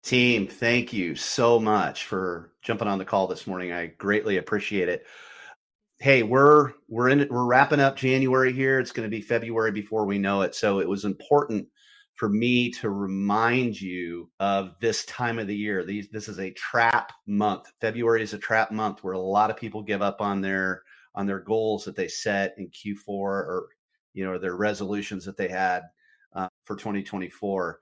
Team, thank you so much for jumping on the call this morning. I greatly appreciate it. Hey, we're wrapping up January here. It's going to be February before we know it. So it was important for me to remind you of this time of the year. This is a trap month. February is a trap month where a lot of people give up on their goals that they set in Q4, or their resolutions that they had for 2024.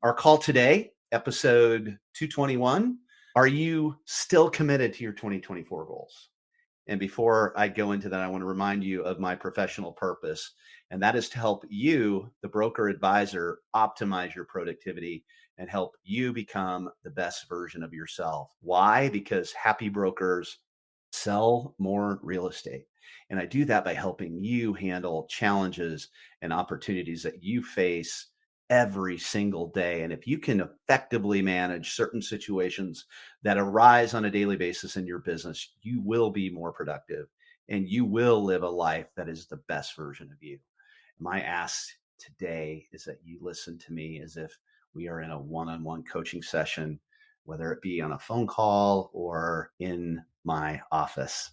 Our call today, episode 221. Are you still committed to your 2024 goals? And before I go into that, I want to remind you of my professional purpose, and that is to help you, the broker advisor, optimize your productivity and help you become the best version of yourself. Why? Because happy brokers sell more real estate. And I do that by helping you handle challenges and opportunities that you face every single day. And if you can effectively manage certain situations that arise on a daily basis in your business, you will be more productive and you will live a life that is the best version of you. My ask today is that you listen to me as if we are in a one-on-one coaching session, whether it be on a phone call or in my office.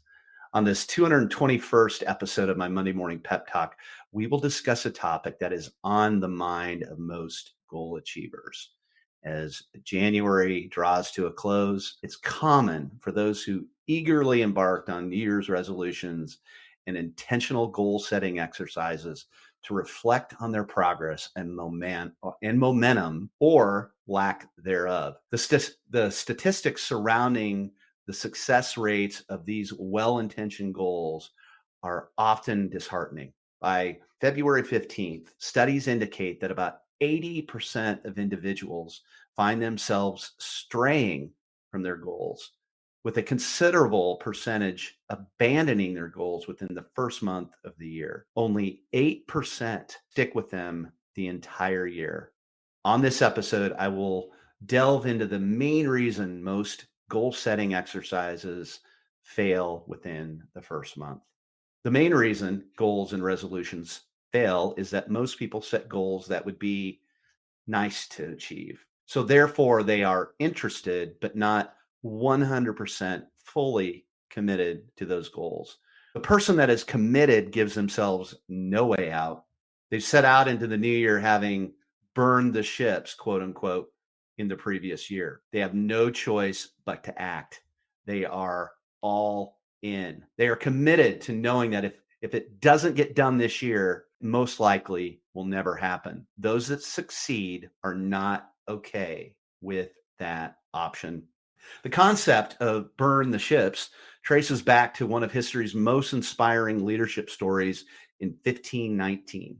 On this 221st episode of my Monday Morning Pep Talk, we will discuss a topic that is on the mind of most goal achievers. As January draws to a close, it's common for those who eagerly embarked on New Year's resolutions and intentional goal setting exercises to reflect on their progress and momentum or lack thereof. The statistics surrounding the success rates of these well-intentioned goals are often disheartening. By February 15th, studies indicate that about 80% of individuals find themselves straying from their goals, with a considerable percentage abandoning their goals within the first month of the year. Only 8% stick with them the entire year. On this episode, I will delve into the main reason most goal setting exercises fail within the first month. The main reason goals and resolutions fail is that most people set goals that would be nice to achieve. So therefore, they are interested, but not 100% fully committed to those goals. The person that is committed gives themselves no way out. They've set out into the new year having burned the ships, quote unquote, in the previous year. They have no choice but to act. They are all in. They are committed to knowing that if it doesn't get done this year, most likely will never happen. Those that succeed are not okay with that option. The concept of burn the ships traces back to one of history's most inspiring leadership stories in 1519.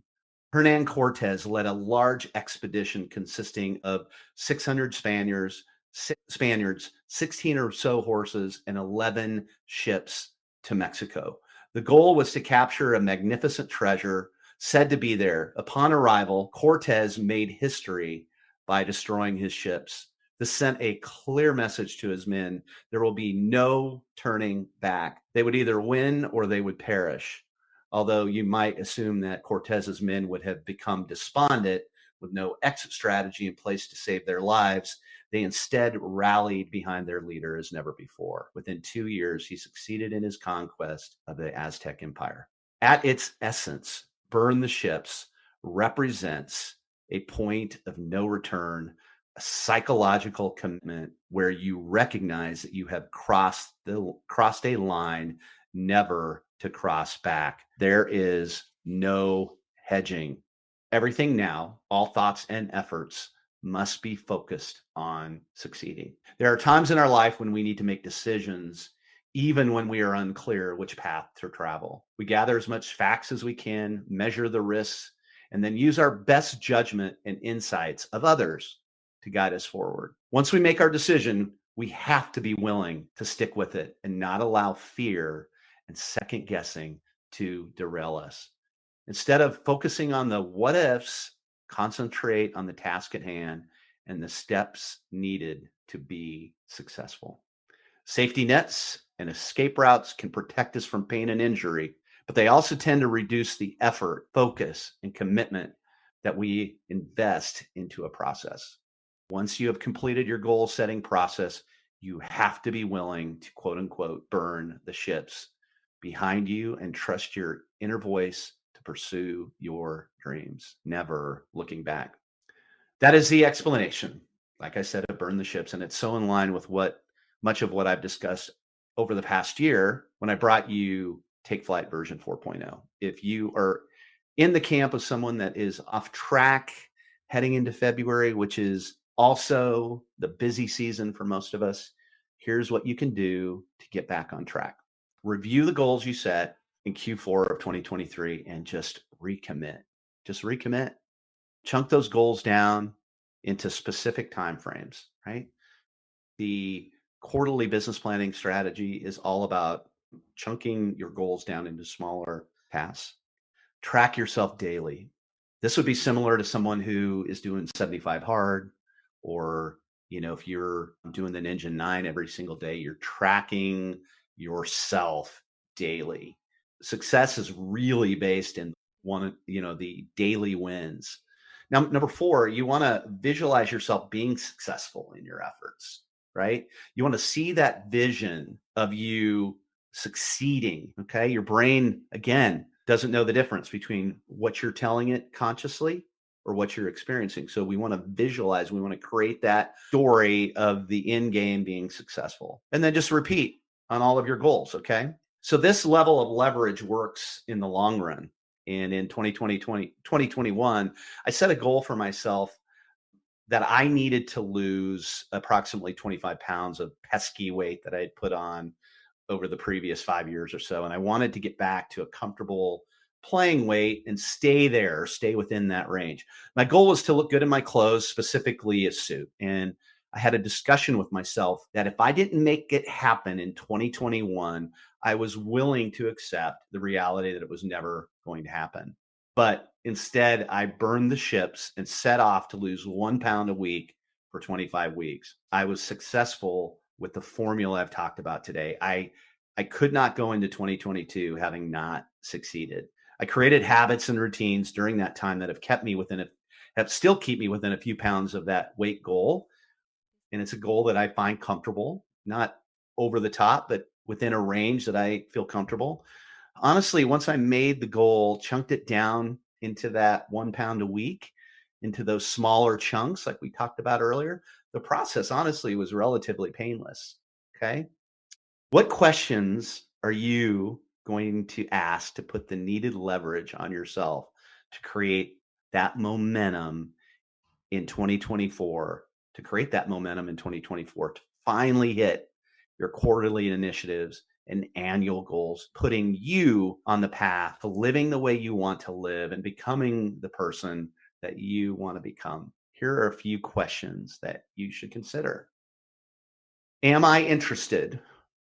Hernan Cortez led a large expedition consisting of 600 Spaniards, 16 or so horses, and 11 ships to Mexico. The goal was to capture a magnificent treasure said to be there. Upon arrival, Cortez made history by destroying his ships. This sent a clear message to his men. There will be no turning back. They would either win or they would perish. Although you might assume that Cortez's men would have become despondent with no exit strategy in place to save their lives, they instead rallied behind their leader as never before. Within 2 years, he succeeded in his conquest of the Aztec Empire. At its essence, burn the ships represents a point of no return, a psychological commitment where you recognize that you have crossed a line never to cross back. There is no hedging. Everything now, all thoughts and efforts must be focused on succeeding. There are times in our life when we need to make decisions, even when we are unclear which path to travel. We gather as much facts as we can, measure the risks, and then use our best judgment and insights of others to guide us forward. Once we make our decision, we have to be willing to stick with it and not allow fear and second guessing to derail us. Instead of focusing on the what ifs, concentrate on the task at hand and the steps needed to be successful. Safety nets and escape routes can protect us from pain and injury, but they also tend to reduce the effort, focus, and commitment that we invest into a process. Once you have completed your goal setting process, you have to be willing to quote unquote burn the ships behind you and trust your inner voice to pursue your dreams, never looking back. That is the explanation, like I said, of burn the ships. And it's so in line with what much of what I've discussed over the past year when I brought you Take Flight version 4.0. If you are in the camp of someone that is off track heading into February, which is also the busy season for most of us, here's what you can do to get back on track. Review the goals you set in Q4 of 2023 and just recommit. Just recommit. Chunk those goals down into specific time frames, right? The quarterly business planning strategy is all about chunking your goals down into smaller tasks. Track yourself daily. This would be similar to someone who is doing 75 hard, or if you're doing the Ninja 9 every single day, you're tracking yourself daily. Success is really based in the daily wins. Now, number 4, you want to visualize yourself being successful in your efforts, right? You want to see that vision of you succeeding. Okay. Your brain, again, doesn't know the difference between what you're telling it consciously or what you're experiencing. So we want to visualize, we want to create that story of the end game being successful, and then just repeat on all of your goals. Okay. So this level of leverage works in the long run. And in 2021, I set a goal for myself that I needed to lose approximately 25 pounds of pesky weight that I had put on over the previous 5 years or so. And I wanted to get back to a comfortable playing weight and stay within that range. My goal was to look good in my clothes, specifically a suit. And I had a discussion with myself that if I didn't make it happen in 2021, I was willing to accept the reality that it was never going to happen. But instead, I burned the ships and set off to lose 1 pound a week for 25 weeks. I was successful with the formula I've talked about today. I could not go into 2022 having not succeeded. I created habits and routines during that time that have still keep me within a few pounds of that weight goal. And it's a goal that I find comfortable, not over the top, but within a range that I feel comfortable. Honestly, once I made the goal, chunked it down into that 1 pound a week, into those smaller chunks, like we talked about earlier, the process honestly was relatively painless. Okay. What questions are you going to ask to put the needed leverage on yourself to create that momentum in 2024, to create that momentum in 2024, to finally hit your quarterly initiatives and annual goals, putting you on the path to living the way you want to live and becoming the person that you want to become? Here are a few questions that you should consider. Am I interested,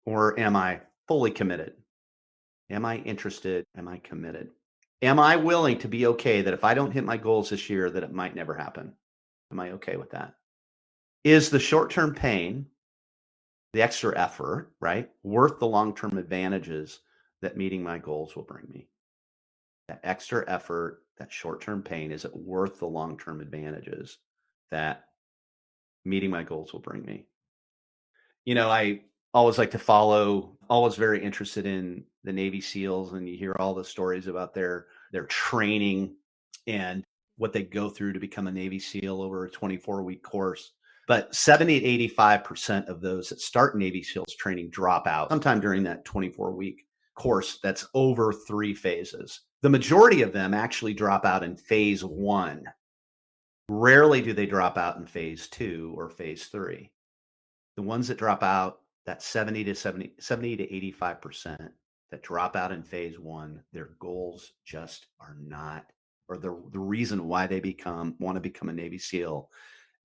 or am I fully committed? Am I interested? Am I committed? Am I willing to be okay that if I don't hit my goals this year, that it might never happen? Am I okay with that? Is the short-term pain, the extra effort, right, worth the long-term advantages that meeting my goals will bring me? That extra effort, that short-term pain, is it worth the long-term advantages that meeting my goals will bring me? I always like to follow, always very interested in the Navy SEALs, and you hear all the stories about their training and what they go through to become a Navy SEAL over a 24-week course. But 70 to 85% of those that start Navy SEALs training drop out sometime during that 24-week course that's over 3 phases. The majority of them actually drop out in phase 1. Rarely do they drop out in phase 2 or phase 3. The ones that drop out, that 70 to 85% that drop out in phase 1, their goals just are not, or the reason why they want to become a Navy SEAL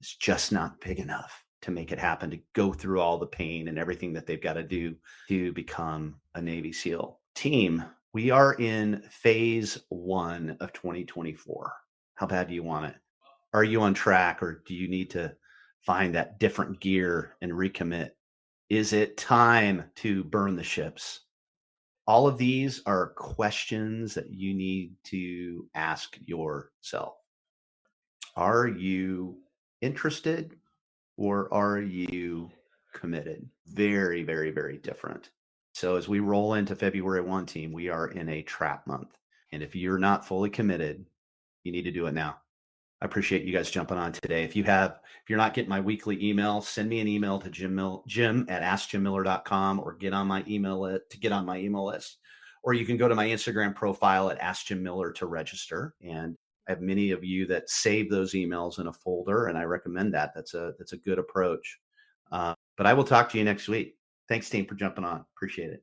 is just not big enough to make it happen, to go through all the pain and everything that they've got to do to become a Navy SEAL. Team, we are in phase 1 of 2024. How bad do you want it? Are you on track, or do you need to find that different gear and recommit? Is it time to burn the ships? All of these are questions that you need to ask yourself. Are you interested? or are you committed? Very, very, very different. So as we roll into February 1 team, we are in a trap month. And if you're not fully committed, you need to do it now. I appreciate you guys jumping on today. If you're not getting my weekly email, send me an email to Jim at askjimmiller.com or get on my email to get on my email list. Or you can go to my Instagram profile at Ask Jim Miller to register. And I have many of you that save those emails in a folder, and I recommend that. That's a good approach. But I will talk to you next week. Thanks, team, for jumping on. Appreciate it.